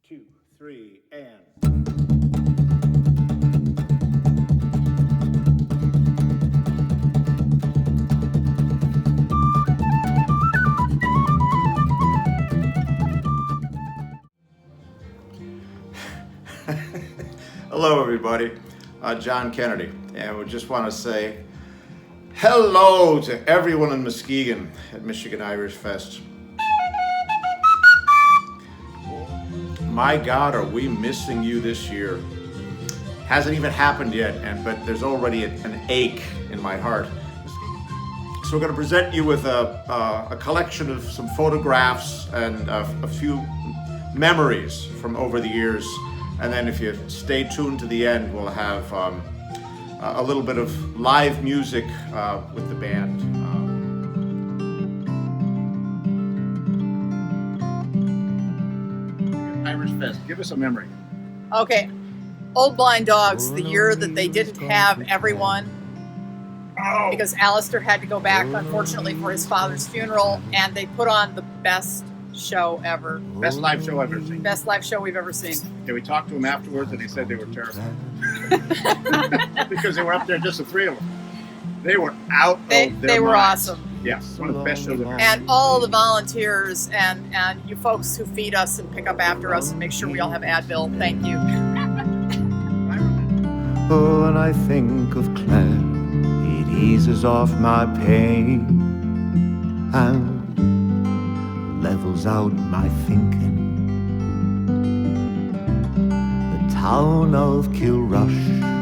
2, 3, and... Hello everybody, John Kennedy, and we just want to say hello to everyone in Muskegon at Michigan Irish Fest. My God, are we missing you this year. Hasn't even happened yet, but there's already an ache in my heart. So we're going to present you with a collection of some photographs and a few memories from over the years. And then if you stay tuned to the end, we'll have a little bit of live music with the band. Irish Fest, give us a memory. Okay, Old Blind Dogs, the year that they didn't have everyone, because Alistair had to go back, unfortunately, for his father's funeral, and they put on the best show ever. Best live show I've ever seen. Best live show we've ever seen. Yeah, we talked to them afterwards and he said they were terrible. Because they were up there, just the three of them. They were out of their They were minds. awesome. Yes, one of the best shows I've ever seen. And all the volunteers and you folks who feed us and pick up after us and make sure we all have Advil, thank you. Oh, when I think of Claire, it eases off my pain and levels out my thinking. The town of Kilrush.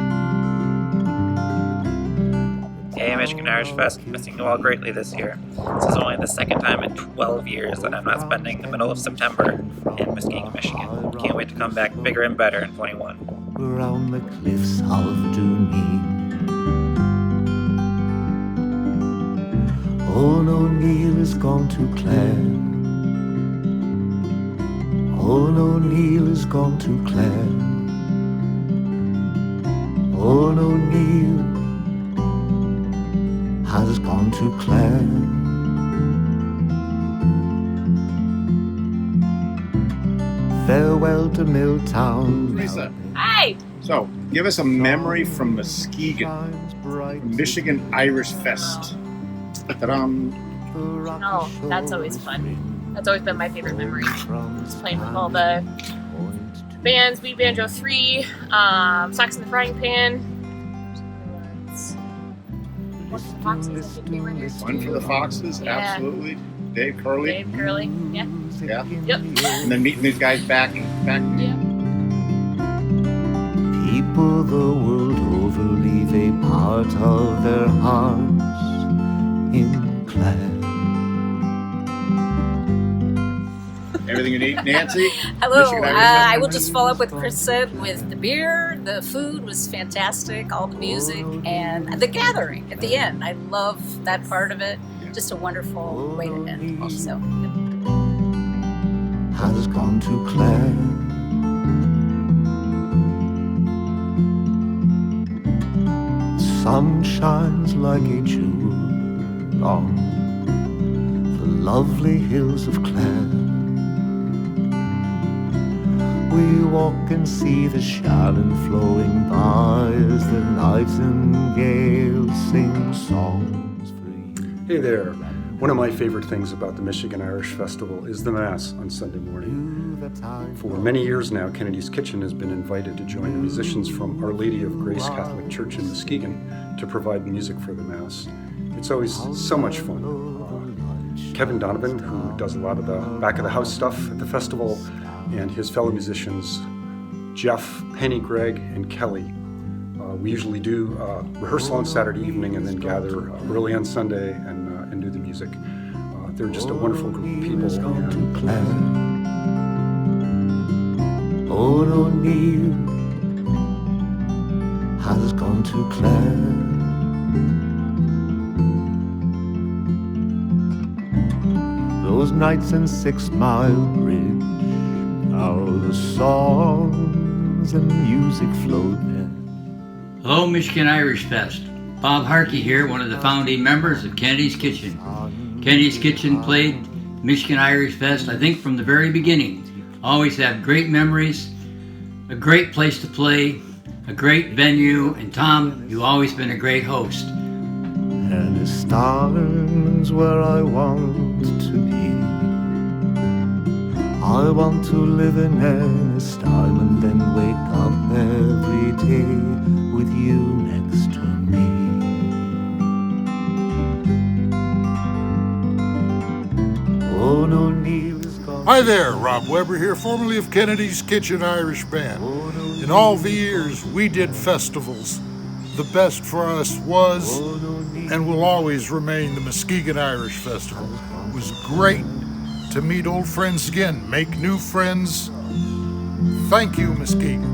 Hey, Michigan Irish Fest, missing you all greatly this year. This is only the second time in 12 years that I'm not spending the middle of September in Muskegon, Michigan. Can't wait to come back bigger and better in 21. Around the cliffs of Dooneen. Old O'Neill is gone to Clare. Old O'Neill is gone to Clare. Old O'Neill has gone to Clare. Farewell to Milltown. Lisa. Hi! So, give us a memory from Muskegon, from Michigan Irish Fest. Ta-dam. Oh, that's always fun. That's always been my favorite memory. Just playing with all the bands, We Banjo 3, Socks in the Frying Pan. One for the Foxes, I think they were there. One for the Foxes, Yeah. absolutely. Dave Curley. Dave Curley, yeah. Yeah. Yep. And then meeting these guys back. Yeah. People the world over leave a part of their hearts in Clare. Everything you need, Nancy? Hello. Michigan Irish Fest I will memories? just follow up with Chris said with the beer. The food was fantastic, all the music, and the gathering at the end. I love that part of it. Just a wonderful way to end. So, Has gone to Clare. Sun shines like a jewel on the lovely hills of Clare. We walk and see the Shannon flowing by as the nightingales sing songs for you. Hey there. One of my favorite things about the Michigan Irish Festival is the Mass on Sunday morning. For many years now, Kennedy's Kitchen has been invited to join musicians from Our Lady of Grace Catholic Church in Muskegon to provide music for the Mass. It's always so much fun. Kevin Donovan, who does a lot of the back of the house stuff at the festival, and his fellow musicians, Jeff, Penny, Greg, and Kelly. We usually do rehearsal on Saturday evening and then gather early on Sunday and do the music. They're just a wonderful group of people. Old O'Neill has gone to Clare. Those nights in 6 Mile Bridge, how the songs and music flowed there. Hello, Michigan Irish Fest. Bob Harkey here, one of the founding members of Kennedy's Kitchen. Kennedy's Kitchen played Michigan Irish Fest, I think, from the very beginning. always have great memories, a great place to play, a great venue, and Tom, you've always been a great host. And the stars where I want to be. I want to live in Ennis Island and wake up every day with you next to me. Oh, no need is gone. Hi there, Rob Weber here, formerly of Kennedy's Kitchen Irish Band. In all the years we did festivals, the best for us was and will always remain the Muskegon Irish Festival. It was great to meet old friends again, make new friends. Thank you, Muskegon.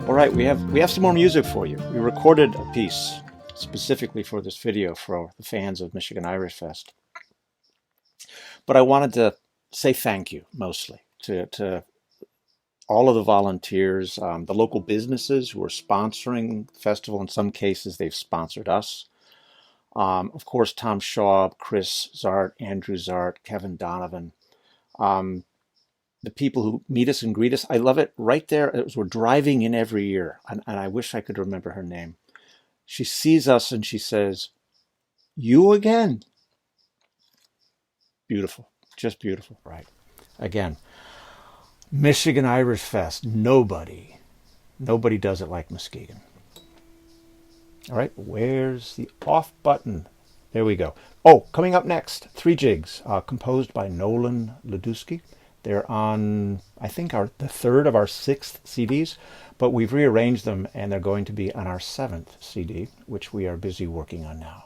All right, we have some more music for you. We recorded a piece specifically for this video for the fans of Michigan Irish Fest. But I wanted to say thank you mostly to all of the volunteers, the local businesses who are sponsoring the festival. In some cases, they've sponsored us. Of course, Tom Shaw, Chris Zart, Andrew Zart, Kevin Donovan. The people who meet us and greet us. I love it right there as we're driving in every year. And I wish I could remember her name. She sees us and she says, "You again?" Beautiful. Just beautiful. Right. Again, Michigan Irish Fest. Nobody does it like Muskegon. All right. Where's the off button? There we go. Oh, coming up next, 3 jigs composed by Nolan Ledusky. They're on, I think, the third of our 6th CDs, but we've rearranged them and they're going to be on our 7th CD, which we are busy working on now.